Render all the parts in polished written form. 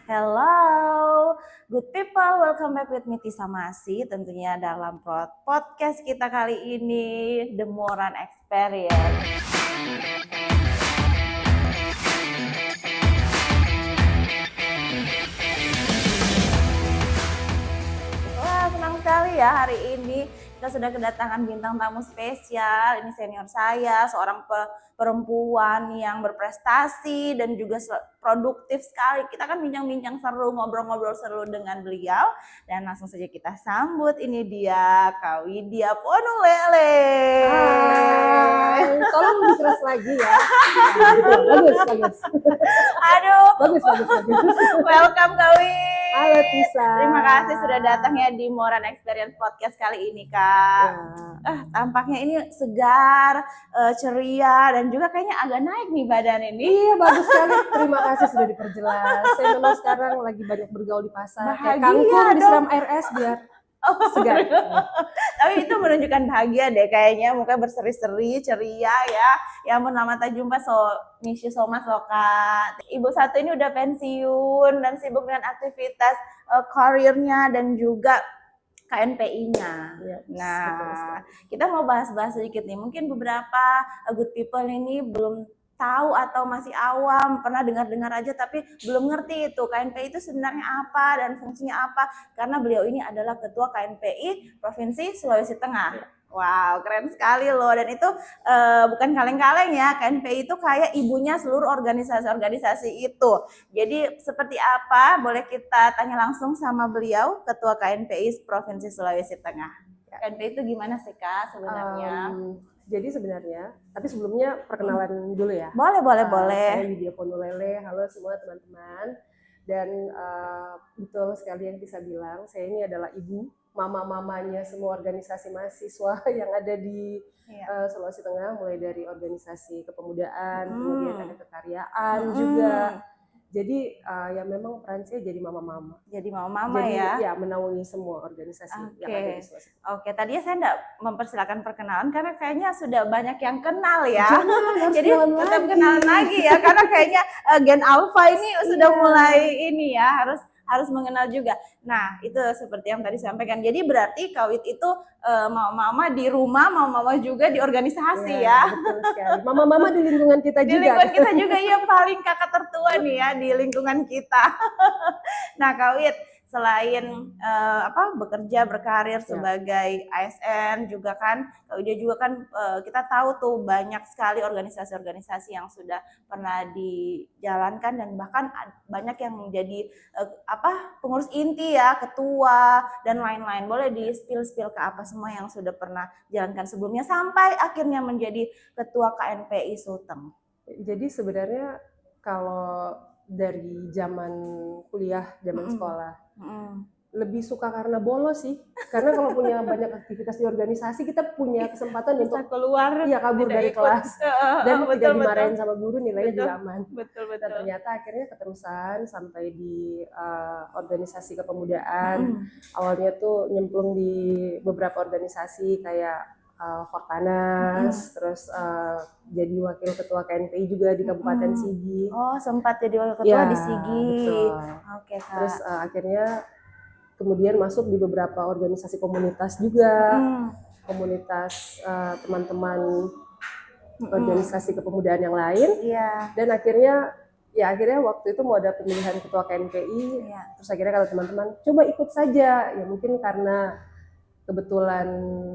Hello, good people, welcome back with me Tisa Masi. Tentunya dalam podcast kita kali ini, The Moran Experience. Wah, senang sekali ya hari ini kita sudah kedatangan bintang tamu spesial. Ini senior saya, seorang perempuan yang berprestasi dan juga produktif sekali. Kita kan bincang-bincang seru, ngobrol-ngobrol seru dengan beliau. Dan langsung saja kita sambut, ini dia Kak Widya Ponulele. Hai, tolong lebih keras lagi ya. Bagus. Aduh. Bagus. Welcome Kak Wi. Halo Tisa. Terima kasih sudah datang ya di Moran Experience Podcast kali ini Kak. Ya. Tampaknya ini segar, ceria, dan juga kayaknya agak naik nih badan ini. Iya, bagus sekali. Terima kasih sudah diperjelas. Saya memang sekarang lagi banyak bergaul di pasar. Kayak kangkung disiram air es biar segar. Tapi itu menunjukkan bahagia deh kayaknya, muka berseri-seri, ceria ya. Ya ampun, lama tak jumpa, miss you so much loh Kak. Ibu satu ini udah pensiun dan sibuk dengan aktivitas karirnya dan juga KNPI-nya. Ya, Nah, betul. kita mau bahas-bahas sedikit nih. Mungkin beberapa good people ini belum tahu atau masih awam, pernah dengar-dengar aja tapi belum ngerti itu KNPI itu sebenarnya apa dan fungsinya apa, karena beliau ini adalah ketua KNPI Provinsi Sulawesi Tengah. Wow, keren sekali loh. Dan itu bukan kaleng-kaleng ya, KNPI itu kayak ibunya seluruh organisasi-organisasi itu. Jadi seperti apa, boleh kita tanya langsung sama beliau, ketua KNPI Provinsi Sulawesi Tengah. KNPI itu gimana sih Kak sebenarnya? Jadi sebenarnya, tapi sebelumnya perkenalan dulu ya. Boleh. Saya Widya Ponulele, halo semua teman-teman. Dan betul sekali yang bisa bilang, saya ini adalah ibu, mama-mamanya semua organisasi mahasiswa yang ada di Sulawesi Tengah, mulai dari organisasi kepemudaan, kemudian ada kekaryaan juga. Jadi ya memang peran saya jadi mama-mama. Jadi mama-mama ya? Ya, menaungi semua organisasi yang ada di Sulawesi. Oke, tadinya saya enggak mempersilakan perkenalan karena kayaknya sudah banyak yang kenal ya. Jadi tetap kenalan lagi ya, karena kayaknya Gen Alpha ini sudah mulai ini ya, harus mengenal juga. Nah, itu seperti yang tadi sampaikan. Jadi berarti Kawit itu mama-mama di rumah, mama-mama juga di organisasi ya. Betul sekali. Mama-mama di lingkungan kita juga. Di lingkungan kita juga, yang paling kakak tertua nih ya di lingkungan kita. Nah, Kawit selain bekerja berkarir sebagai ASN juga kan, dia juga kan kita tahu tuh banyak sekali organisasi-organisasi yang sudah pernah dijalankan dan bahkan banyak yang menjadi pengurus inti ya, ketua dan lain-lain. Boleh di spill ke apa semua yang sudah pernah jalankan sebelumnya sampai akhirnya menjadi ketua KNPI Sulteng. Jadi sebenarnya kalau dari zaman kuliah, zaman sekolah, lebih suka karena bolos sih. Karena kalau punya banyak aktivitas di organisasi, kita punya kesempatan untuk keluar, kabur dari kelas dan tidak dimarahin sama guru, nilainya juga aman. Betul. Dan ternyata akhirnya keterusan sampai di organisasi kepemudaan. Awalnya tuh nyemplung di beberapa organisasi kayak Fortanas, terus jadi wakil ketua KNPI juga di Kabupaten Sigi. Oh, sempat jadi wakil ketua di Sigi. Oke, Kak. Terus akhirnya kemudian masuk di beberapa organisasi komunitas juga, komunitas teman-teman organisasi kepemudaan yang lain. Dan akhirnya waktu itu mau ada pemilihan ketua KNPI, terus akhirnya kata teman-teman, coba ikut saja. Ya mungkin karena kebetulan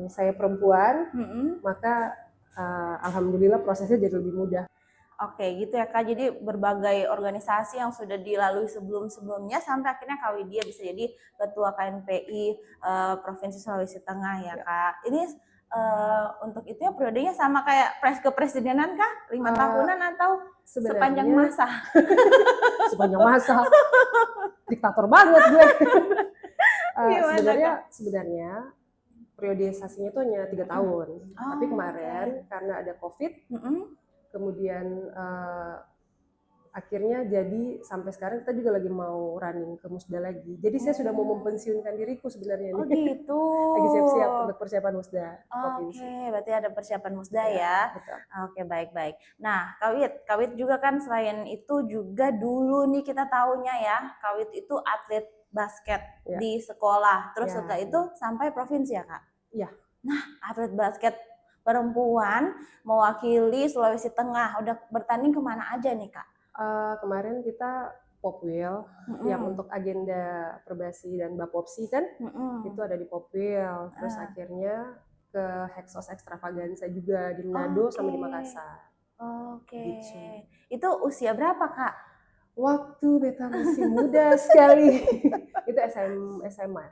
saya perempuan, maka alhamdulillah prosesnya jadi lebih mudah. Oke, gitu ya Kak. Jadi berbagai organisasi yang sudah dilalui sebelum-sebelumnya sampai akhirnya Kak Widya bisa jadi ketua KNPI Provinsi Sulawesi Tengah ya Kak. Ini untuk itu ya periodenya sama kayak kepresidenan kah? 5 tahunan atau sepanjang masa? Sepanjang masa. Diktator banget gue. Sebenarnya periodisasinya itu hanya 3 tahun. Tapi kemarin karena ada COVID, kemudian akhirnya jadi sampai sekarang kita juga lagi mau running ke Musda lagi. Jadi saya sudah mau mempensiunkan diriku sebenarnya Oh nih. gitu. Lagi siap-siap untuk persiapan Musda provinsi. Oke, berarti ada persiapan Musda ya. Betul. Oke, baik-baik. Nah, Kawit juga kan selain itu juga dulu nih kita taunya ya, Kawit itu atlet basket di sekolah. Terus setelah itu sampai provinsi ya, Kak? Iya. Nah, atlet basket perempuan mewakili Sulawesi Tengah. Udah bertanding kemana aja nih, Kak? Kemarin kita Popwil yang untuk agenda Perbasi dan Bapopsi kan itu ada di Popwil. Terus akhirnya ke Hexos Extravaganza juga di Manado sama di Makassar. Oke. Gitu. Itu usia berapa, Kak? Waktu beta masih muda sekali. Itu SMA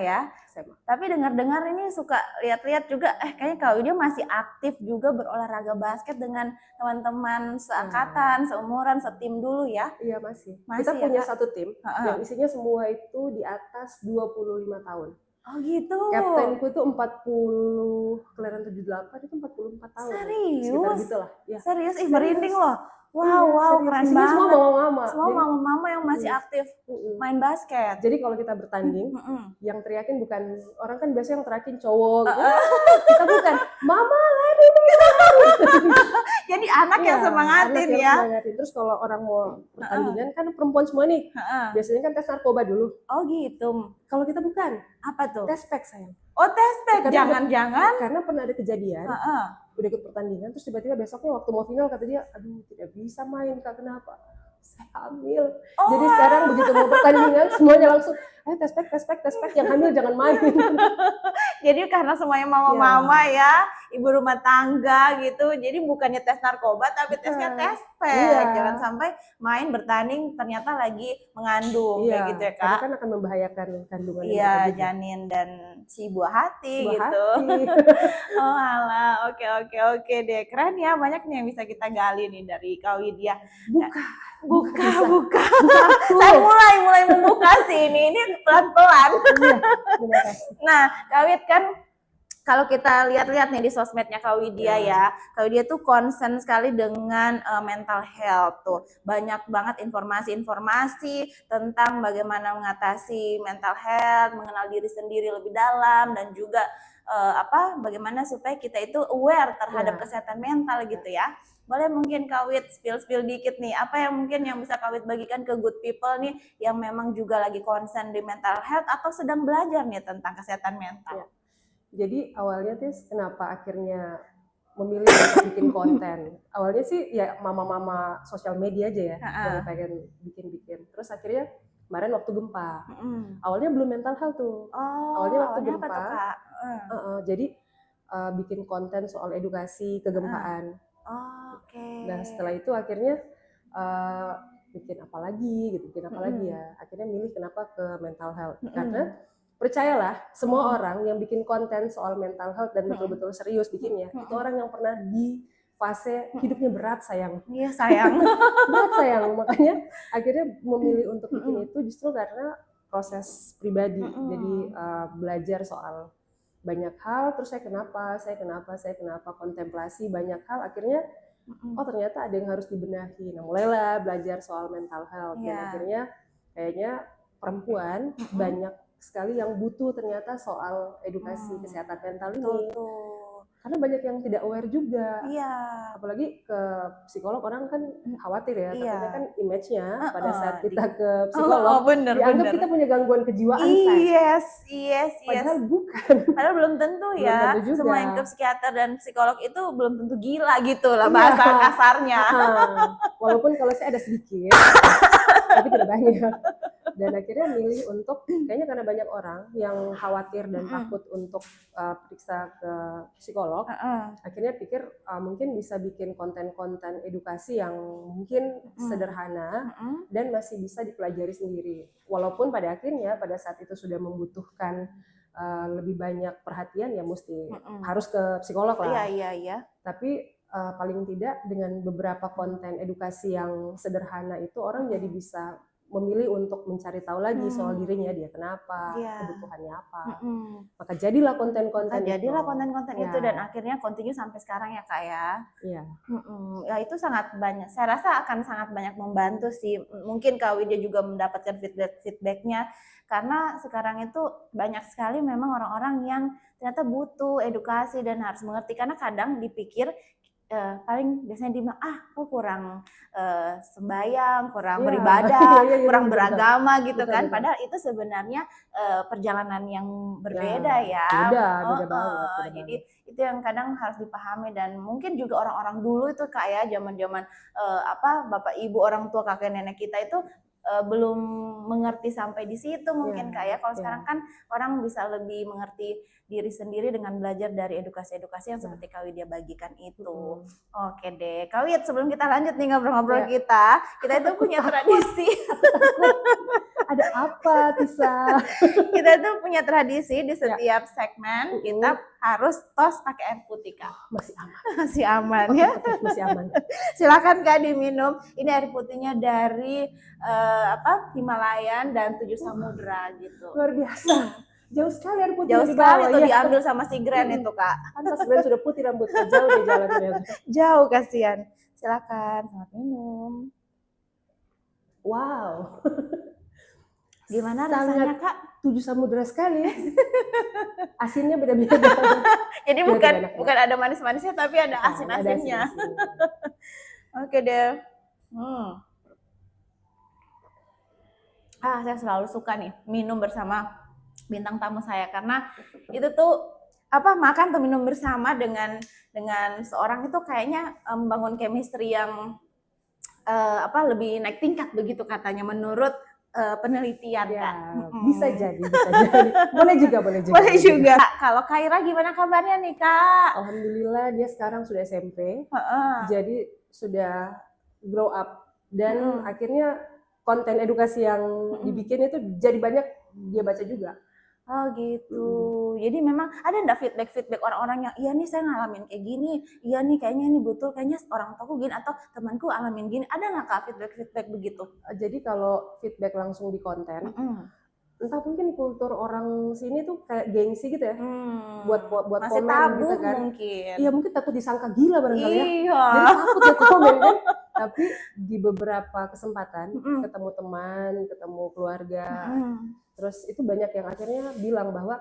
ya. SMA. Tapi dengar-dengar ini suka lihat-lihat juga, kayaknya Kak Widya masih aktif juga berolahraga basket dengan teman-teman seangkatan, seumuran, setim dulu ya? Iya masih kita ya, punya Kak? Satu tim yang isinya semua itu di atas 25 tahun. Oh gitu. Kaptenku itu 40, kelahiran 78 itu 44 tahun. Serius? Sekitar gitulah. Ya. Serius? Merinding loh. Wow, keren banget. Semua mama-mama. Semua mama-mama yang masih aktif main basket. Jadi kalau kita bertanding, yang teriakin bukan, orang kan biasanya yang teriakin cowok. Kita bukan, mama lari. Jadi anak yang semangatin ya. Terus kalau orang mau pertandingan kan perempuan semua nih. Biasanya kan tes narkoba dulu. Oh gitu. Kalau kita bukan. Apa tuh? Tes pack sayang. Oh tes pack, jangan-jangan. Karena pernah ada kejadian. Udah ikut pertandingan, terus tiba-tiba besoknya waktu mau final kata dia, aduh tidak bisa main Kak, kenapa? Saya hamil. Jadi sekarang begitu mau pertandingan semuanya langsung, tes pack, yang hamil jangan main. Jadi karena semuanya mama-mama ya, ibu rumah tangga gitu, jadi bukannya tes narkoba tapi tesnya tes pack. Jangan sampai main bertanding ternyata lagi mengandung kayak gitu ya Kak. Karena kan akan membahayakan kandungan. Iya, janin dan si buah hati gitu. Oh alah, oke deh, keren ya, banyak nih yang bisa kita gali nih dari Kak Widya. Buka. Saya mulai membuka sih ini pelan-pelan. Nah, Kak Wid kan kalau kita lihat-lihat nih di sosmednya Kak Widya ya, Kak Widya tuh concern sekali dengan mental health tuh. Banyak banget informasi-informasi tentang bagaimana mengatasi mental health, mengenal diri sendiri lebih dalam, dan juga bagaimana supaya kita itu aware terhadap kesehatan mental gitu ya. Boleh mungkin Kak Wid spill dikit nih, apa yang mungkin yang bisa Kak Wid bagikan ke good people nih yang memang juga lagi concern di mental health atau sedang belajar nih tentang kesehatan mental. Jadi awalnya Tis, kenapa akhirnya memilih untuk bikin konten? Awalnya sih ya mama-mama sosial media aja ya, yang pengen bikin. Terus akhirnya kemarin waktu gempa, awalnya belum mental health tuh. Awalnya waktu gempa, jadi bikin konten soal edukasi kegempaan. Nah setelah itu akhirnya bikin apa lagi ya. Akhirnya milih kenapa ke mental health, karena percayalah, semua orang yang bikin konten soal mental health dan betul-betul serius bikinnya, itu orang yang pernah di fase hidupnya berat sayang. Iya sayang. Berat sayang, makanya akhirnya memilih untuk bikin itu justru karena proses pribadi. Jadi belajar soal banyak hal, terus saya kenapa, kontemplasi banyak hal, akhirnya ternyata ada yang harus dibenahi. Nah mulailah belajar soal mental health, dan akhirnya kayaknya perempuan banyak sekali yang butuh ternyata soal edukasi kesehatan mental ini. Karena banyak yang tidak aware juga. Apalagi ke psikolog, orang kan khawatir ya, takutnya kan image-nya pada saat kita ke psikolog dianggap kita punya gangguan kejiwaan. Yes. Padahal bukan. Padahal belum tentu ya. Semua yang ke psikiater dan psikolog itu belum tentu gila gitu lah bahasa kasarnya. Walaupun kalau saya ada sedikit, tapi tidak banyak. Dan akhirnya milih untuk, kayaknya karena banyak orang yang khawatir dan takut untuk periksa ke psikolog, akhirnya pikir mungkin bisa bikin konten-konten edukasi yang mungkin sederhana dan masih bisa dipelajari sendiri. Walaupun pada akhirnya pada saat itu sudah membutuhkan lebih banyak perhatian, ya mesti harus ke psikolog lah. Iya. Tapi paling tidak dengan beberapa konten edukasi yang sederhana itu orang jadi bisa memilih untuk mencari tahu lagi soal dirinya, dia kenapa, kebutuhannya apa. Maka jadilah konten-konten itu dan akhirnya continue sampai sekarang ya Kak ya. Iya. Ya itu sangat banyak. Saya rasa akan sangat banyak membantu sih. Mungkin Kak Widya juga mendapatkan feedbacknya karena sekarang itu banyak sekali memang orang-orang yang ternyata butuh edukasi dan harus mengerti karena kadang dipikir paling biasanya dia bilang kok kurang sembahyang, kurang beribadah, kurang beragama gitu kan. Padahal itu sebenarnya perjalanan yang berbeda ya. Beda banget. Jadi itu yang kadang harus dipahami dan mungkin juga orang-orang dulu itu kayak zaman-zaman bapak ibu orang tua kakek nenek kita itu belum mengerti sampai di situ mungkin kayak kalau sekarang kan orang bisa lebih mengerti diri sendiri dengan belajar dari edukasi-edukasi yang seperti Kak Widya bagikan itu. Oke deh, Kak Widya sebelum kita lanjut nih ngobrol-ngobrol kita itu punya tradisi. Ada apa Tisa? Kita itu punya tradisi di setiap segmen kita harus tos pakai air putih Kak. Masih aman ya. Masih aman. Silakan Kak diminum. Ini air putihnya dari Himalayan dan 7 samudra gitu. Luar biasa. Jauh sekali air putih. Jauh sekali tuh diambil sama si Grand itu Kak. Pantas Grand sudah putih rambutnya, jauh dia jalan ternyata. Jauh kasihan. Silakan, selamat minum. Wow. Gimana rasanya Kak? 7 samudra sekali ya. Asinnya beda-beda. Jadi bukan ada manis-manisnya tapi ada asin-asinnya. Oke deh. Saya selalu suka nih minum bersama bintang tamu saya karena itu tuh makan atau minum bersama dengan seorang itu kayaknya membangun chemistry yang lebih naik tingkat begitu katanya menurut penelitian Kak. Bisa jadi. Boleh juga. Kalau Kaira gimana kabarnya nih Kak? Alhamdulillah dia sekarang sudah SMP. Jadi sudah grow up dan akhirnya konten edukasi yang dibikin itu jadi banyak dia baca juga. Oh gitu. Jadi memang ada enggak feedback orang-orang yang iya nih saya ngalamin kayak gini, iya nih kayaknya ini betul, kayaknya orang tuaku gini atau temanku alamin gini. Ada nggak Kak feedback begitu? Jadi kalau feedback langsung di konten, entah mungkin kultur orang sini tuh kayak gengsi gitu ya, buat masih komen tabu gitu kan. mungkin. Iya mungkin takut disangka gila barangkali ya. Iya. Jadi takut ya komen kan. Tapi di beberapa kesempatan ketemu teman, ketemu keluarga, terus itu banyak yang akhirnya bilang bahwa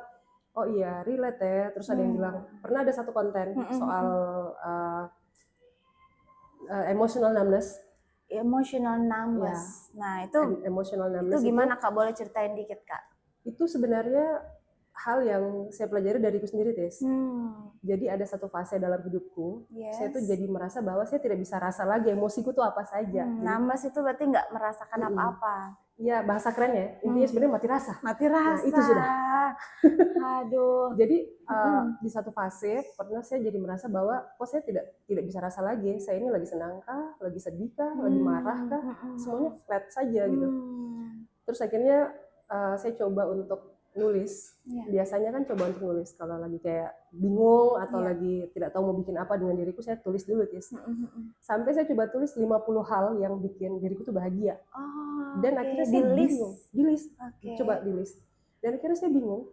oh iya relate ya. Terus ada yang bilang pernah ada satu konten soal emotional numbness. Emotional numbness. Ya. Nah itu emotional numbness itu gimana Kak? Boleh ceritain dikit Kak? Itu sebenarnya hal yang saya pelajari dariku sendiri Tes. Jadi ada satu fase dalam hidupku, saya tuh jadi merasa bahwa saya tidak bisa rasa lagi emosiku tuh apa saja. Numbness itu berarti nggak merasakan apa-apa. Iya bahasa keren ya, intinya sebenarnya mati rasa. Mati rasa. Nah, itu sudah. Aduh. Jadi di satu fase pernah saya jadi merasa bahwa kok saya tidak bisa rasa lagi. Saya ini lagi senang kah, lagi sedih kah, lagi marah kah, semuanya flat saja gitu. Terus akhirnya saya coba untuk nulis. Biasanya kan coba untuk nulis kalau lagi kayak bingung atau lagi tidak tahu mau bikin apa dengan diriku, saya tulis dulu Tis. Sampai saya coba tulis 50 hal yang bikin diriku tuh bahagia. Dan akhirnya saya bingung. Coba di list. Dan akhirnya saya bingung.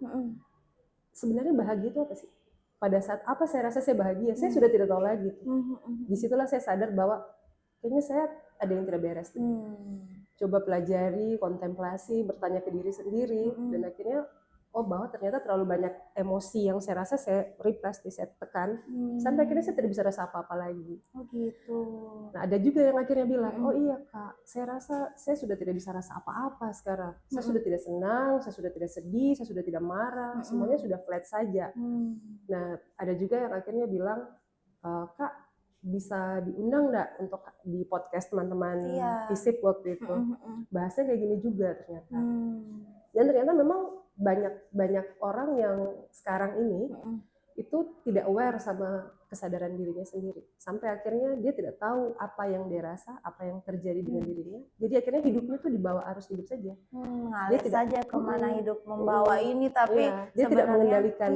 Sebenarnya bahagia itu apa sih? Pada saat apa saya rasa saya bahagia? Saya sudah tidak tahu lagi. Disitulah saya sadar bahwa kayaknya saya ada yang tidak beres. Coba pelajari, kontemplasi, bertanya ke diri sendiri, dan akhirnya bahwa ternyata terlalu banyak emosi yang saya rasa saya repress, saya tekan, sampai akhirnya saya tidak bisa rasa apa-apa lagi. Oh gitu. Nah ada juga yang akhirnya bilang, oh iya Kak, saya rasa saya sudah tidak bisa rasa apa-apa sekarang. Saya sudah tidak senang, saya sudah tidak sedih, saya sudah tidak marah, semuanya sudah flat saja. Nah ada juga yang akhirnya bilang, Kak, bisa diundang nggak untuk di podcast teman-teman FISIP waktu itu, bahasnya kayak gini juga ternyata. Dan ternyata memang banyak orang yang sekarang ini itu tidak aware sama kesadaran dirinya sendiri, sampai akhirnya dia tidak tahu apa yang dia rasa, apa yang terjadi dengan dirinya. Jadi akhirnya hidupnya tuh dibawa arus hidup saja. Ngalir saja kemana hidup membawa ini, tapi dia tidak mengendalikan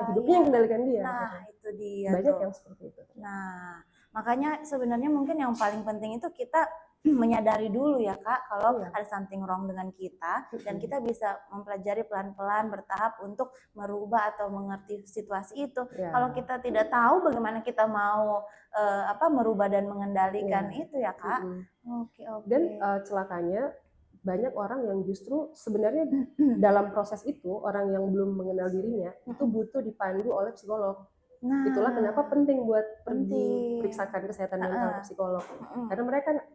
hidupnya yang kendalikan dia. Nah itu dia. Banyak yang seperti itu. Nah makanya sebenarnya mungkin yang paling penting itu kita menyadari dulu ya Kak kalau ada something wrong dengan kita, dan kita bisa mempelajari pelan-pelan bertahap untuk merubah atau mengerti situasi itu. Kalau kita tidak tahu bagaimana kita mau merubah dan mengendalikan itu ya Kak. Oke. Dan celakanya banyak orang yang justru sebenarnya dalam proses itu, orang yang belum mengenal dirinya itu butuh dipandu oleh psikolog. Nah, itulah kenapa penting buat pergi periksakan kesehatan mental ke psikolog. Karena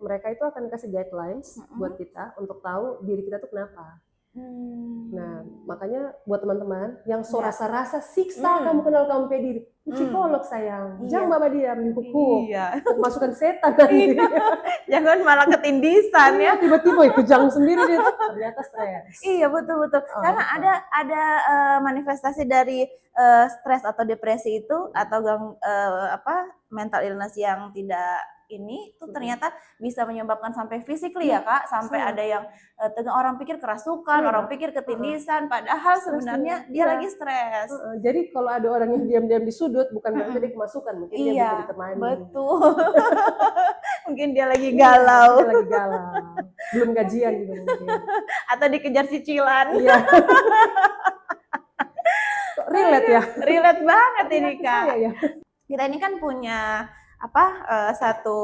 mereka itu akan kasih guidelines buat kita untuk tahu diri kita tuh kenapa. Nah, makanya buat teman-teman yang rasa-rasa siksa kamu kenal kamu punya diri, psikolog sayang, jangan bawa diam dihukum, masukkan setan nanti. Jangan malah ketindisan ya. Tiba-tiba kejang sendiri dia ternyata stres. Iya betul. Karena ada manifestasi dari stres atau depresi itu atau mental illness yang tidak ini tuh ternyata bisa menyebabkan sampai physically ya Kak, sampai ada yang orang pikir kerasukan, orang pikir ketindisan, padahal sebenarnya dia lagi stres. Jadi kalau ada orang yang diam-diam di sudut, bukan berarti dia kemasukan, mungkin dia bisa ditemani. Betul. Mungkin dia lagi galau. Belum gajian juga mungkin. Atau dikejar cicilan. Iya. Relate ya? Relate banget ini Kak. Ya. Kita ini kan punya satu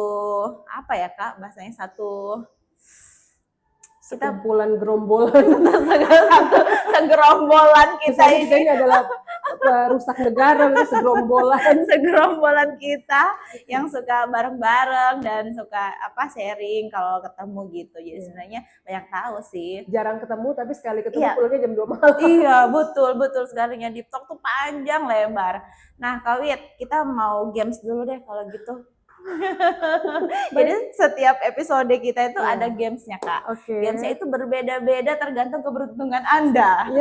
sekumpulan gerombolan. segerombolan kita ini adalah rusak negara, segerombolan kita yang suka bareng-bareng dan suka sharing kalau ketemu gitu. Jadi sebenarnya banyak tahu sih. Jarang ketemu tapi sekali ketemu pulangnya jam 2 malam. Iya, betul sekalinya deep talk tuh panjang lebar. Nah, Kak Wit, kita mau games dulu deh kalau gitu. Jadi setiap episode kita itu ada gamesnya Kak. Gamesnya itu berbeda-beda tergantung keberuntungan Anda.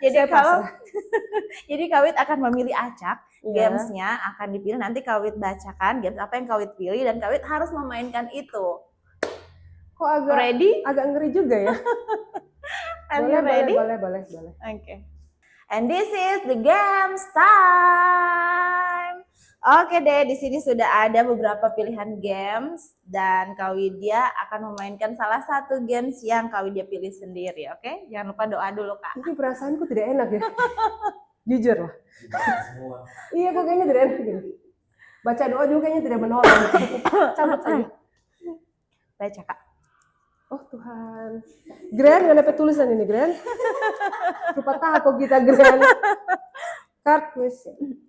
Jadi jadi Kak Wit akan memilih acak, gamesnya akan dipilih, nanti Kak Wit bacakan games apa yang Kak Wit pilih dan Kak Wit harus memainkan itu. Kok agak ngeri juga ya? Boleh. Okay. And this is the games time. Oke deh, di sini sudah ada beberapa pilihan games dan Kak Widya akan memainkan salah satu games yang Kak Widya pilih sendiri, oke? Jangan lupa doa dulu Kak. Ini perasaanku tidak enak ya, jujur lah. Iya, kok kayaknya tidak enak gitu. Baca doa juga kayaknya tidak menolong. Cabut saja. Baca Kak. Oh Tuhan, Grand nggak dapat tulisan ini Grand. Lupa tahu kita Grand. Card question.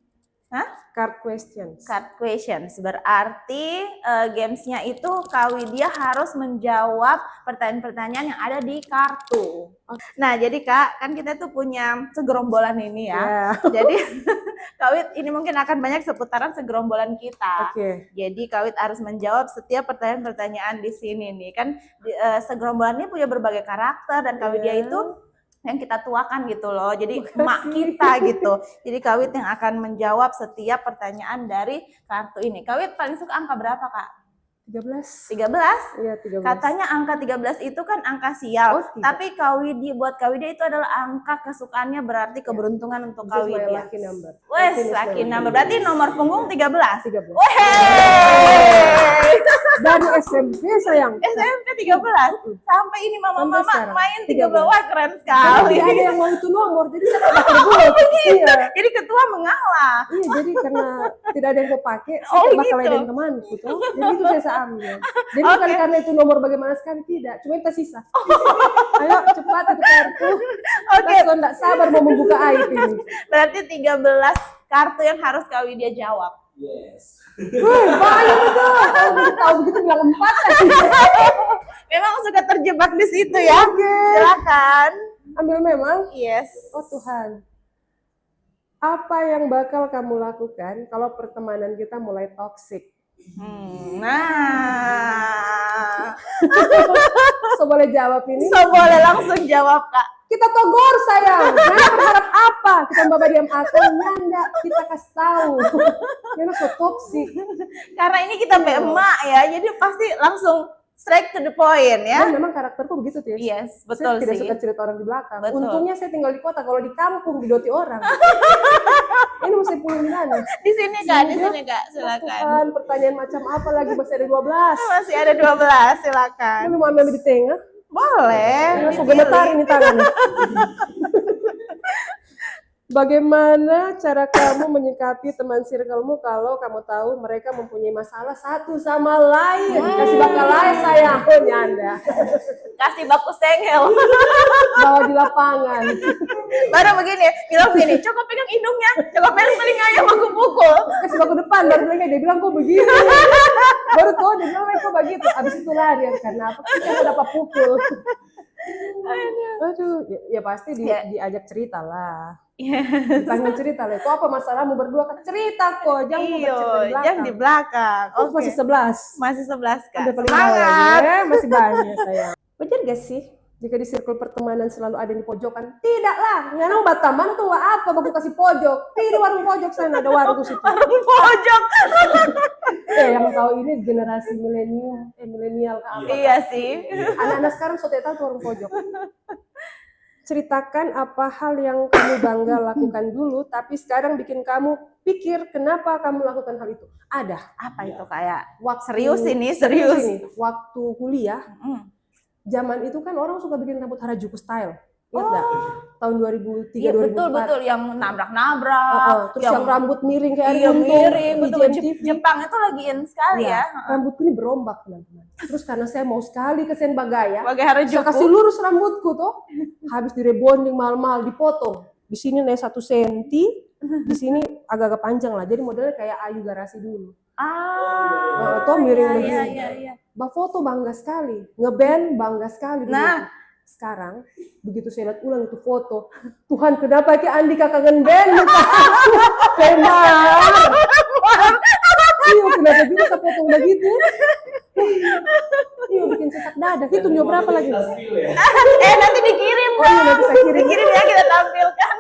Card questions. Card questions berarti gamesnya itu Kak Widya harus menjawab pertanyaan-pertanyaan yang ada di kartu. Nah jadi Kak, kan kita tuh punya segerombolan ini ya. Jadi Kak Wid ini mungkin akan banyak seputaran segerombolan kita. Jadi Kak Wid harus menjawab setiap pertanyaan-pertanyaan di sini nih. Kan segerombolan ini punya berbagai karakter dan Kak Widya itu yang kita tuakan gitu loh, jadi emak kita gitu. Jadi Kak Wid yang akan menjawab setiap pertanyaan dari kartu ini. Kak Wid paling suka angka berapa Kak? 13. 13? Iya 13. Katanya angka 13 itu kan angka sial, tapi buat Kak Widya itu adalah angka kesukaannya, berarti keberuntungan untuk Kak Widya. Lucky number. Berarti nomor punggung 13. Dari SMP sayang. SMP 13. Sampai ini mama main 13. Wah keren sekali. Ada yang mau itu nomor, jadi saya tak bakal Iya. Jadi ketua mengalah. Iya, jadi karena tidak ada yang mau pakai, saya bakal lain temanku tuh. Jadi itu saya ambil. Jadi bukan karena itu nomor bagaimana sekali, tidak. Cuma tersisa. Ayo cepat itu kartu. Kita tidak sabar mau membuka aib ini. Berarti 13 kartu yang harus Kak Widya jawab. Yes. Banyak itu. Tahu begitu bilang 4. Memang suka terjebak di situ ya. Silakan. Ambil memang. Yes. Oh Tuhan. Apa yang bakal kamu lakukan kalau pertemanan kita mulai toksik? Nah. So boleh jawab ini? So boleh langsung jawab Kak. Kita togor sayang. Nah, berharap apa? Kita bawa diam akalnya enggak? Kita kasih tahu. Karena so toksik. Karena ini kita emak ya, jadi pasti langsung straight to the point ya. Dan memang karakterku begitu tuh. Yes, betul saya sih. Tidak suka cerita orang di belakang. Betul. Untungnya saya tinggal di kota, kalau di kampung didoti orang. Ini mesti 10 di mana? Di sini Kak, di sini Kak, silakan. Tuhan, pertanyaan macam apa lagi? Masih ada 12. Masih ada 12, silakan. Lu mau ambil di tengah? Boleh. Langsung gemetar ini tangannya. Bagaimana cara kamu menyikapi teman circlemu kalau kamu tahu mereka mempunyai masalah satu sama lain? Kasih bakal lain sayang, oh nyanda. Kasih baku sengel. Bawa di lapangan. Baru begini, bilang begini, coba pegang hidungnya, coba pegang telinganya, aku pukul. Kasih baku depan, baru bilang dia bilang kok begini. Baru tuh dia bilang kok begitu. Abis itu lari karena apa? Kita dapat pukul. Aduh, ya pasti diajak cerita lah. Dipanggil cerita lah. Itu apa masalahmu berdua? Cerita kok, jangan bercerita jangan di belakang. Oh, masih 11. Masih 11 Kak. Udah paling bawah lagi, masih banyak sayang. Wajar gak sih jika di circle pertemanan selalu ada di pojokan? Tidak lah, nganong bataman tuh apa bagus kasih pojok. Di warung pojok sana ada warung situ. Warung pojok. Yang tahu ini generasi milenial apa? Iya sih. Anak-anak sekarang soalnya tahu warung pojok. Ceritakan apa hal yang kamu bangga lakukan dulu, tapi sekarang bikin kamu pikir kenapa kamu lakukan hal itu. Ada. Apa itu kayak? Serius ini. Waktu kuliah, zaman itu kan orang suka bikin rambut Harajuku style. Ingat nggak? Tahun 2003, iya, 2004. Betul, yang nabrak-nabrak. Terus yang rambut miring kayak iya, miring, betul. GMTV. Jepang itu lagi in sekali ya. Rambut ini berombak teman-teman. Terus karena saya mau sekali ke Senbagaya, saya kasih lurus rambutku tuh. Habis di rebonding mahal-mahal, dipotong. Di sini naik 1 senti, di sini agak-agak panjang lah. Jadi modelnya kayak Ayu Garasi dulu. Atau miring begini. Iya. Foto bangga sekali, ngeband bangga sekali. Nah, sekarang begitu saya lihat ulang itu foto, Tuhan kenapa ki Andika kangen band? Kemar. Iya, kenapa juga saya potong begitu? Iya, bikin sesak dada. Hitung jauh berapa lagi? Nanti dikirim kan? Oh iya, bisa kirim. Dikirim ya, kita tampilkan.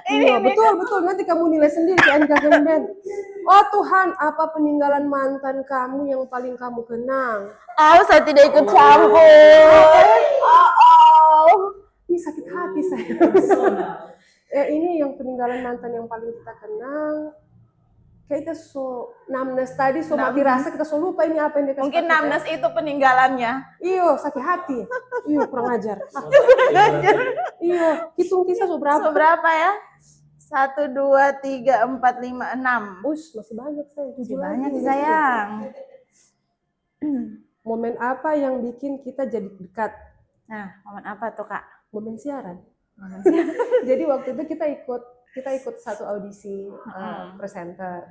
Iya, betul. Nanti kamu nilai sendiri si Andika kangen band. Oh Tuhan, apa peninggalan mantan kamu yang paling kamu kenang? Saya tidak ikut campur. Ini sakit hati saya. Ini yang peninggalan mantan yang paling kita kenang. Kayak kita namnes tadi, mati rasa kita lupa ini apa yang dia kasih. Mungkin namnes itu peninggalannya. Iyo, sakit hati. Iyo, kurang ajar. Iyo, hitung kisah berapa? Berapa ya? 1, 2, 3, 4, 5, 6. Masih banyak saya. Masih banyak sayang. Momen apa yang bikin kita jadi dekat? Nah, momen apa tuh Kak? Momen siaran. Jadi waktu itu kita ikut satu audisi presenter.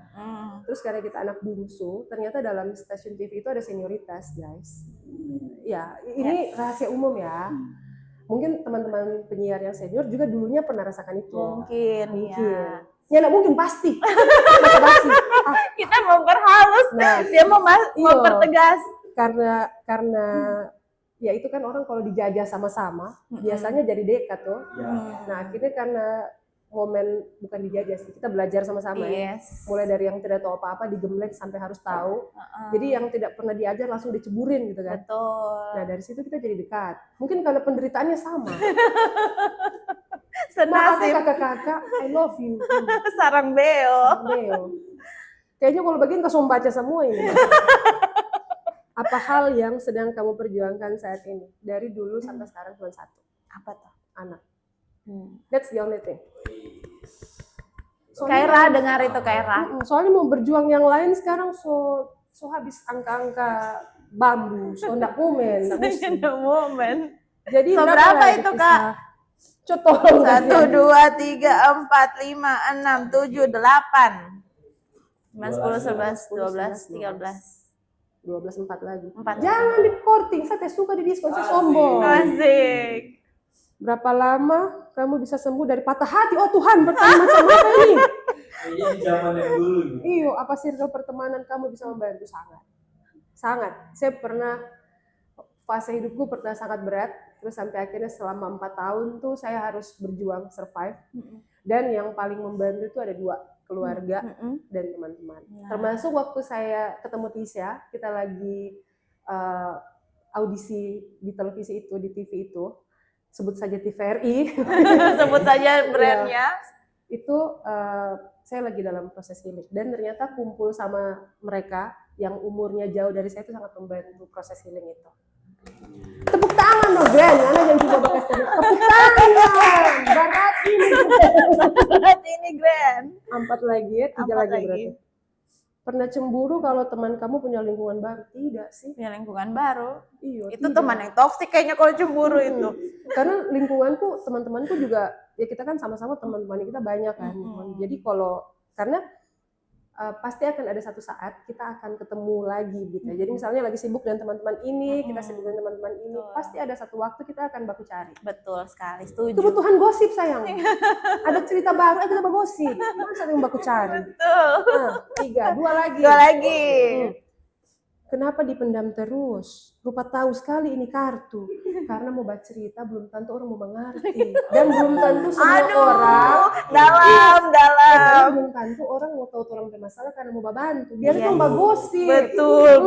Terus karena kita anak bungsu, ternyata dalam stasiun TV itu ada senioritas, guys. Ya, ini rahasia umum ya. Mungkin teman-teman penyiar yang senior juga dulunya pernah rasakan itu. Mungkin. Ya nggak mungkin, pasti. Kita memperhalus, dia mau mempertegas. Karena ya itu kan orang kalau dijajah sama-sama, biasanya jadi dekat tuh. Nah akhirnya karena momen bukan dijajah sih, kita belajar sama-sama ya. Mulai dari yang tidak tahu apa-apa digembleng sampai harus tahu. Jadi yang tidak pernah diajar langsung diceburin gitu kan. Betul. Nah dari situ kita jadi dekat. Mungkin karena penderitaannya sama. Senasib. Kakak-kakak, I love you. Sarang beo. Kayaknya kalau bagian langsung baca semua ini. Apa hal yang sedang kamu perjuangkan saat ini? Dari dulu sampai sekarang cuma satu. Apa tuh? Anak. That's the only thing. Kaira, dengar itu Kaira. Soalnya mau berjuang yang lain sekarang so habis angka-angka bambu, so ndak momen. Jadi berapa itu Kak? Contoh 1, 2, 3, 4, 5, 6, 7, 8, 5, 10, 11, 12, 13. 12, 4 lagi. 4. Jangan di korting, saya suka di diskon, saya sombong. Asik. Berapa lama kamu bisa sembuh dari patah hati? Oh Tuhan, pertanyaan macam apa ini? Kayaknya di zaman yang dulu. Iyo, apa circle pertemanan kamu bisa membantu? Sangat. Saya pernah, fase hidupku pernah sangat berat, terus sampai akhirnya selama 4 tahun tuh saya harus berjuang survive. Dan yang paling membantu itu ada 2, keluarga dan teman-teman. Termasuk waktu saya ketemu Tisha, kita lagi audisi di televisi itu, di TV itu, sebut saja TVRI. Sebut saja brandnya. itu saya lagi dalam proses healing dan ternyata kumpul sama mereka yang umurnya jauh dari saya itu sangat membantu proses healing itu. Tepuk tangan dong, Glenn. Ana jangan coba bekas tepuk tangan. Berat ini Glenn. 4 lagi ya, 3 lagi lagi. berarti. Pernah cemburu kalau teman kamu punya lingkungan baru? Tidak sih. Punya lingkungan baru. Iya. Itu teman yang toksik kayaknya kalau cemburu itu. Karena lingkunganku, teman-temanku juga ya kita kan sama-sama teman-teman kita banyak kan. Jadi karena pasti akan ada satu saat kita akan ketemu lagi gitu. Jadi misalnya lagi sibuk dengan teman-teman ini, kita sibuk dengan teman-teman ini, pasti ada satu waktu kita akan baku cari. Betul sekali, setuju. Kebutuhan gosip sayang. Ada cerita baru, kita gosip. Masa yang baku cari. Betul. Nah, 3, 2 lagi. 2 lagi. Kenapa dipendam terus? Rupa tahu sekali ini kartu. Karena mau baca cerita belum tentu orang mau mengerti. Dan belum tentu semua orang. Dalam. Belum tentu orang mau tahu orang bermasalah karena mau bantu. Biar itu mbak gosip. Betul.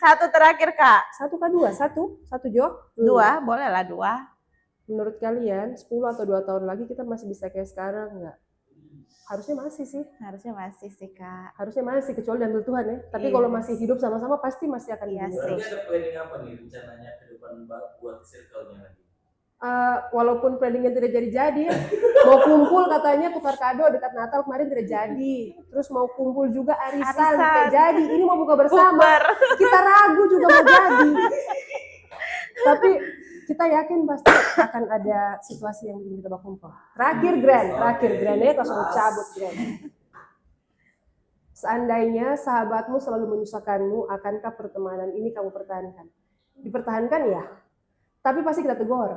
1 terakhir Kak. 1 kah 2? 1 Jo? 2, boleh lah 2. Menurut kalian 10 atau 2 tahun lagi kita masih bisa kayak sekarang nggak? Harusnya masih sih. Harusnya masih sih Kak. Harusnya masih, kecuali diambil Tuhan ya. Tapi kalau masih hidup sama-sama pasti masih akan Iya begini. sih. Berarti ada planning apa nih rencananya ke depan buat circle-nya lagi? Walaupun planningnya tidak jadi-jadi, mau kumpul katanya tukar kado dekat Natal kemarin tidak jadi. Terus mau kumpul juga arisan tidak jadi. Ini mau buka bersama. Kita ragu juga mau jadi. Tapi kita yakin pasti akan ada situasi yang bikin kita berkumpul. Terakhir Grand ya, langsung cabut Grand. Seandainya sahabatmu selalu menyusahkanmu, akankah pertemanan ini kamu pertahankan? Dipertahankan ya, tapi pasti kita tegur.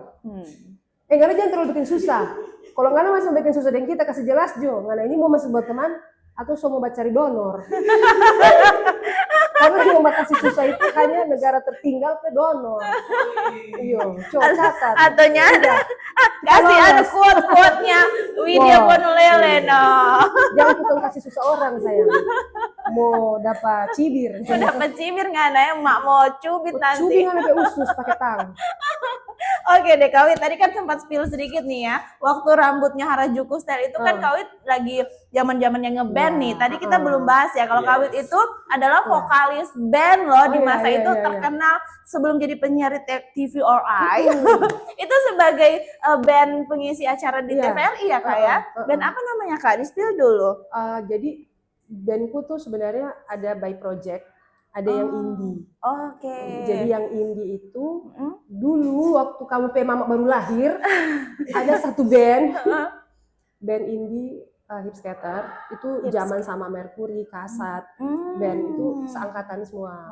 Karena jangan terlalu bikin susah. Kalau nggak masih bikin susah dan kita kasih jelas Jo, nggak ini mau masih buat teman atau mau cari donor. Karena yang kasih susah itu hanya negara tertinggal ke donor. Iya, coba catat. Atau nyada. Kasih ada quote-quote-nya Widya Ponulele no. Jangan kita kasih susah orang sayang. Mau dapat cibir. Mau dapat cibir nggak ada yang mak mau cubit nanti. Cubit nggak ada usus pakai tang. Oke deh Kawit, tadi kan sempat spill sedikit nih ya. Waktu rambutnya Harajuku style itu kan Kawit lagi zaman-zamannya ngeband nih. Tadi kita belum bahas ya kalau Kawit itu adalah vokalis band loh di masa itu terkenal sebelum jadi penyiar TV or I. Itu sebagai band pengisi acara di TVRI ya Kak ya. Band apa namanya Kak? Di spill dulu. Jadi bandku tuh sebenarnya ada by project. Ada yang indie. Oke. Jadi yang indie itu dulu waktu kamu Mama baru lahir ada satu band indie Hip Skater itu zaman sama Mercury, Kasat, band itu seangkatan semua.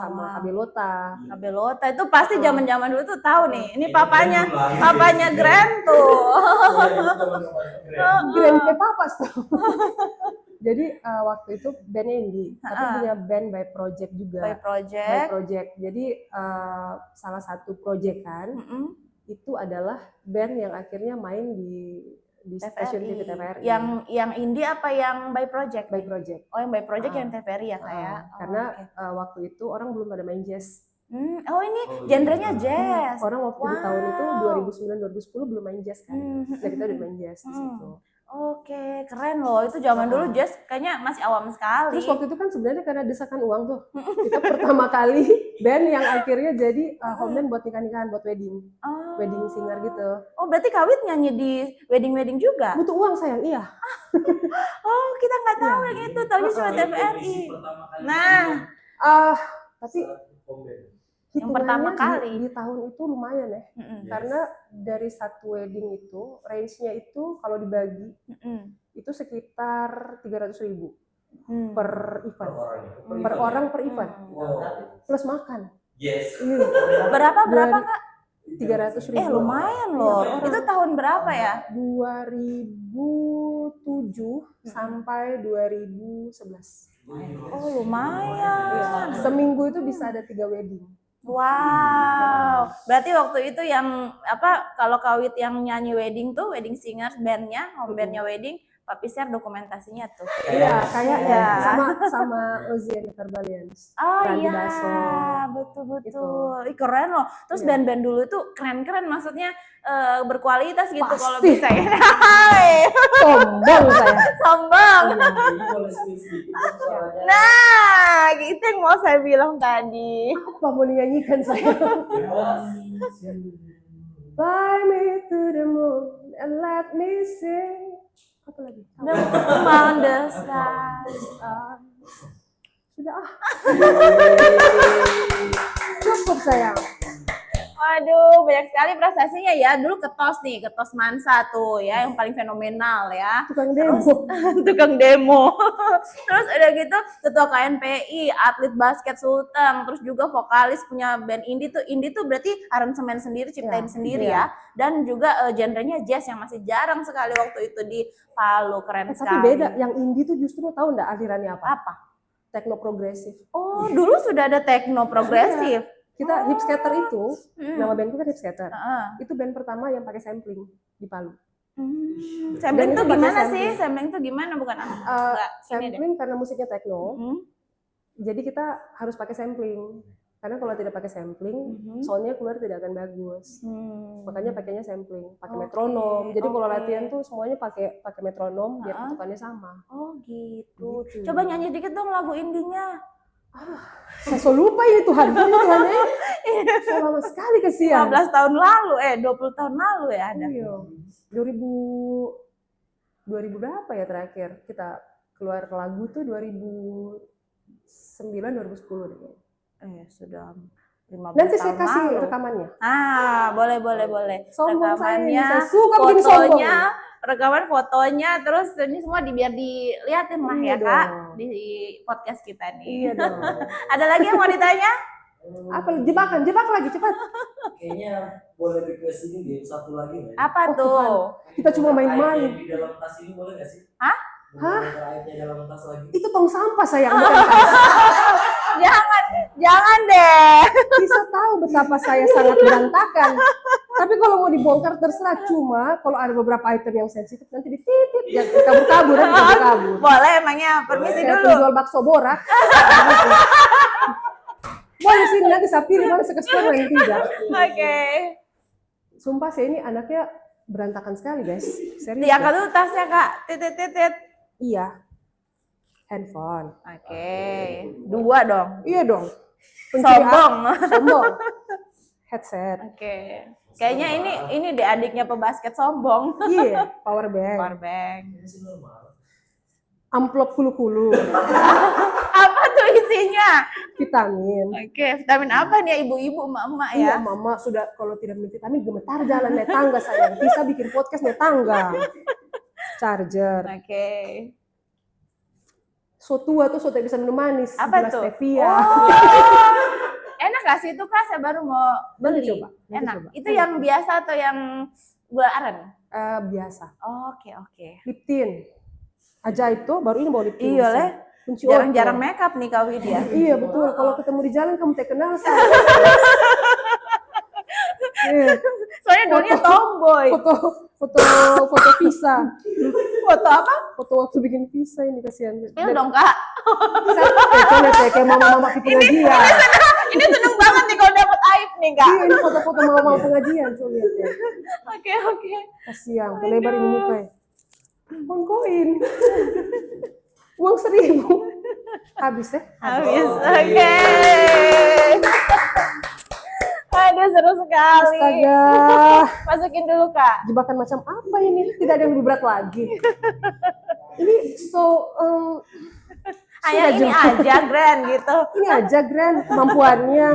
Sama Kabelota itu pasti zaman-zaman dulu tuh tahu nih. Ini papanya Grand tuh. Grand Papas tuh. Jadi waktu itu bandnya indie, tapi punya band by project juga. By project. Jadi salah satu project kan itu adalah band yang akhirnya main di stasiun TV TVRI. Yang indie apa yang by project? By project. Oh yang by project yang TVRI ya kayak. Karena waktu itu orang belum pada main jazz. Oh ini genrenya jazz. Orang waktu di tahun itu 2009-2010 belum main jazz kan. Nah kita udah main jazz di situ. Oke, keren loh. Itu zaman dulu jazz kayaknya masih awam sekali. Terus waktu itu kan sebenarnya karena desakan uang tuh. Kita pertama kali band yang akhirnya jadi home band buat nikah-nikahan, buat wedding. Wedding singer gitu. Oh, berarti Kawit nyanyi di wedding-wedding juga? Butuh uang sayang, iya. Oh, kita nggak tahu yang itu. Taunya cuma TVRI. Nah, tapi yang pertama kali di tahun itu lumayan ya. Karena dari satu wedding itu range-nya itu kalau dibagi itu sekitar 300.000 per event. Per orang per event. Plus makan. Yes. Berapa Kak? 300.000. Lumayan loh. Itu tahun berapa ya? 2007 sampai 2011. Oh, lumayan. Seminggu itu bisa ada 3 wedding. Wow, berarti waktu itu yang kalau Kawit yang nyanyi wedding tuh, wedding singers bandnya, home bandnya wedding, Papi share dokumentasinya tuh. Iya, kayaknya Iya. sama Ozian Verbalians. Oh Randy iya, Basso. betul. Ih, keren loh. Terus Iya. band-band dulu itu keren-keren, maksudnya berkualitas gitu Pasti. kalau bisa ya. Sombong saya. Sombong. Ini boleh sedikit dong suaranya. Nah, gitu yang mau saya bilang tadi. Apa mau dinyanyikan saya? Fly me to the moon and let me sing. Apa lagi? Among the stars. Sudah cukup sayang. Waduh, banyak sekali prestasinya ya. Dulu ketos Mansa tuh ya, yang paling fenomenal ya. Tukang demo. Tukang demo. Terus udah gitu ketua KNPI, atlet basket Sulteng, terus juga vokalis punya band indie tuh berarti aransemen sendiri, ciptain sendiri ya. Dan juga genrenya jazz yang masih jarang sekali waktu itu di Palu, keren sekali. Tapi beda, yang indie tuh justru tahu nggak alirannya apa? Apa? Tekno progresif. Oh, dulu sudah ada tekno progresif. Kita Hip Skater itu, nama bandku kan Hip Skater. Itu Itu band pertama yang pakai sampling di Palu. Sampling Dan tuh itu pakai gimana sampling. sih? Sampling tuh gimana? Bukan enggak, sini deh. Sampling karena musiknya techno, jadi kita harus pakai sampling. Karena kalau tidak pakai sampling, soundnya keluar tidak akan bagus. Makanya pakainya sampling, pakai metronom. Jadi kalau latihan tuh semuanya pakai metronom biar ketukannya sama. Oh gitu. Coba nyanyi dikit dong lagu indinya. Saya so lupa ini Tuhan ya. So lama sekali kesian. 15 tahun lalu, 20 tahun lalu ya ada. Iya. 2000 berapa ya terakhir kita keluar lagu tuh 2009 2010 deh. Sudah 15 Nanti saya tahun kasih lalu. rekamannya. Boleh. Sombong saya ini, Rekamannya, saya suka bikin sombong. rekaman fotonya, terus ini semua biar dilihatin lah Iya ya Kak dong. di podcast kita nih. Iya dong. Ada lagi yang mau ditanya? Apa jebak lagi cepat. Kayaknya boleh request ini game satu lagi nggak? Apa Oh, tuh? Tuhan. Kita cuma main-main. Airnya di dalam tas ini boleh nggak sih? Hah? Airnya dalam tas lagi. Itu tong sampah sayang. Bukan tas. Jangan deh. Bisa tahu betapa saya sangat berantakan. Tapi kalau mau dibongkar terserah, cuma kalau ada beberapa item yang sensitif nanti dititip, jangan kabur-kabur, nanti kabur-kabur. Boleh emangnya, permisi Kayak dulu. penjual bakso borak. Boleh sini nanti saya pilih mana sekesempatan yang tidak. Oke. Sumpah saya ini anaknya berantakan sekali guys. Serius. Diangkat dulu tasnya Kak. Titit. Iya. Handphone. Oke. 2 dong. Iya dong. Sombong. Headset. Oke. Kayaknya ini deh adiknya pebasket sombong. Iya. Power bank. Powerbank. Masih normal. Amplop kulu-kulu. Apa tuh isinya? Vitamin. Oke, vitamin apa nih ya ibu-ibu, emak-emak Iya, ya? mama sudah kalau tidak minum vitamin gemetar jalan naik tangga sayang. Bisa bikin podcast naik tangga. Charger. Oke. So tua tuh so tidak bisa minum manis. Apa Gelas tuh? stevia. Enak gak sih itu Kak? Saya baru mau beli. Nanti coba. Enak. Coba. Itu yang biasa atau yang gula aren? Biasa. Oke. Liptin. Ajaib tuh baru ini mau liptin. Iya leh. Kunci Jarang-jarang orto. makeup nih Kak Widya. Iya betul. Kalau ketemu di jalan kamu tak kenal saya. Soalnya dulunya tomboy. Foto visa. Foto apa? Foto waktu bikin visa ini kasihan. Spill dong Kak. Kayak mama-mama pengajian. Ini seneng banget nih kalau dapet aib nih Kak. Iya ini foto-foto mama-mama pengajian. Coba lihat ya. Oke. Kasihan. Lebar ini muka. Uang koin. Uang 1.000. Habis ya? Habis. Oke. Aduh seru sekali. Astaga. Masukin dulu Kak. Jebakan macam apa ini? Tidak ada yang lebih berat lagi. Ini so Hanya ini aja grand gitu. ini aja Grand kemampuannya.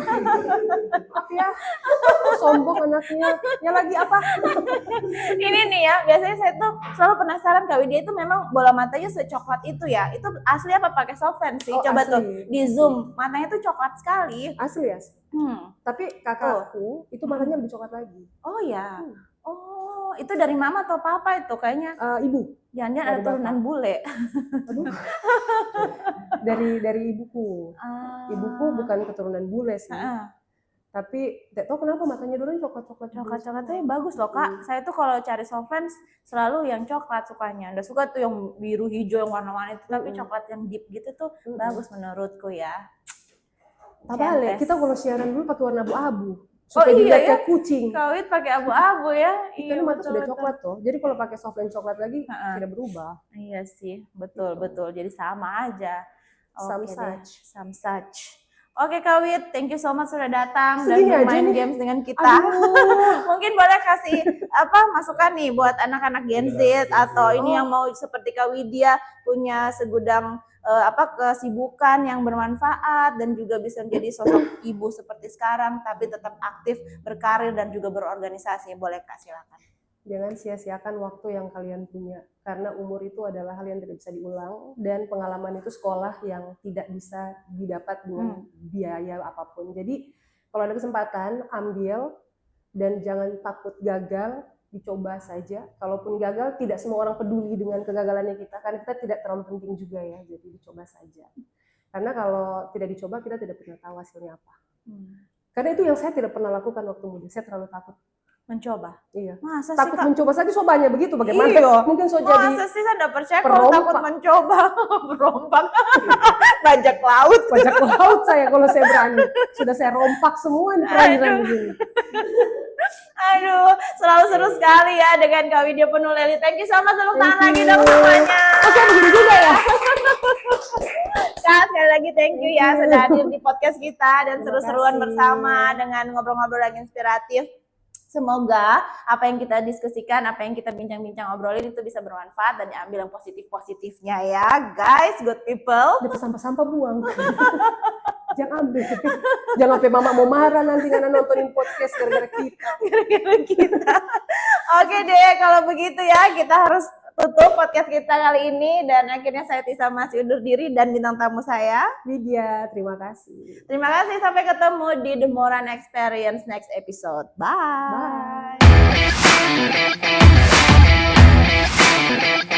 Maaf ya. Sombong anaknya. Ya lagi apa? Ini nih ya, biasanya saya tuh selalu penasaran Kak Widya itu memang bola matanya secoklat itu ya. Itu asli apa pakai solvent sih? Oh, Coba asli. tuh di zoom, matanya tuh coklat sekali. Asli ya. Tapi kakakku itu matanya lebih coklat lagi. Oh ya. Oh, itu dari mama atau papa itu kayaknya. Ibu. Jangan-jangan ada Dari turunan bule. Aduh. dari ibuku. Ibuku bukan keturunan bule sih. Tapi tidak tahu kenapa matanya Dorain coklat-coklat. Coklat-coklat tuh bagus loh Kak. Saya tuh kalau cari softfans selalu yang coklat sukanya. Nggak suka tuh yang biru hijau yang warna-warni itu, tapi coklat yang deep gitu tuh bagus menurutku ya. Balik, kita kalau siaran dulu pakai warna abu-abu. Oh Supaya iya ya, kayak kucing. Kawit pakai abu-abu ya. Iya, mata sudah coklat tuh. Jadi kalau pakai softfans coklat lagi tidak berubah. Iya sih, betul. Jadi sama aja. Samsach. Oke Kawit, thank you so much sudah datang dan bermain games dengan kita. Mungkin boleh kasih masukan nih buat anak-anak Gen Z atau ini yang mau seperti Kak Widya punya segudang kesibukan yang bermanfaat dan juga bisa menjadi sosok ibu seperti sekarang tapi tetap aktif berkarir dan juga berorganisasi. Boleh Kak, silakan. Jangan sia-siakan waktu yang kalian punya, karena umur itu adalah hal yang tidak bisa diulang dan pengalaman itu sekolah yang tidak bisa didapat dengan biaya apapun. Jadi kalau ada kesempatan ambil dan jangan takut gagal, dicoba saja. Kalaupun gagal, tidak semua orang peduli dengan kegagalannya kita, karena kita tidak terlalu penting juga ya, jadi dicoba saja. Karena kalau tidak dicoba, kita tidak pernah tahu hasilnya apa. Karena itu yang saya tidak pernah lakukan waktu muda, saya terlalu takut. Mencoba? Iya. Masa takut sih, mencoba saja sobanya begitu bagaimana? Iya. Mungkin so jadi. Masa sih saya nggak percaya kalau takut mencoba. Berompak. Bajak laut saya kalau saya berani. Sudah saya rompak semua di perairan begini. Aduh, selalu seru sekali ya dengan Kak Widya Penuleli. Thank you so much, tepuk tangan lagi dong semuanya. Oke, begini juga ya. Kak, sekali lagi thank you ya sudah hadir di podcast kita dan seru-seruan bersama dengan ngobrol-ngobrol yang inspiratif. Semoga apa yang kita diskusikan, apa yang kita bincang-bincang obrolin itu bisa bermanfaat dan diambil yang positif-positifnya ya. Guys, good people. Dapat sampah-sampah buang. Jangan ambil. Jangan sampai mama mau marah nanti karena nontonin podcast gara-gara kita. Oke deh, kalau begitu ya kita harus tutup podcast kita kali ini dan akhirnya saya Tisa masih undur diri dan bintang tamu saya Widya. Terima kasih. Terima kasih, sampai ketemu di The Moran Experience next episode. Bye. Bye.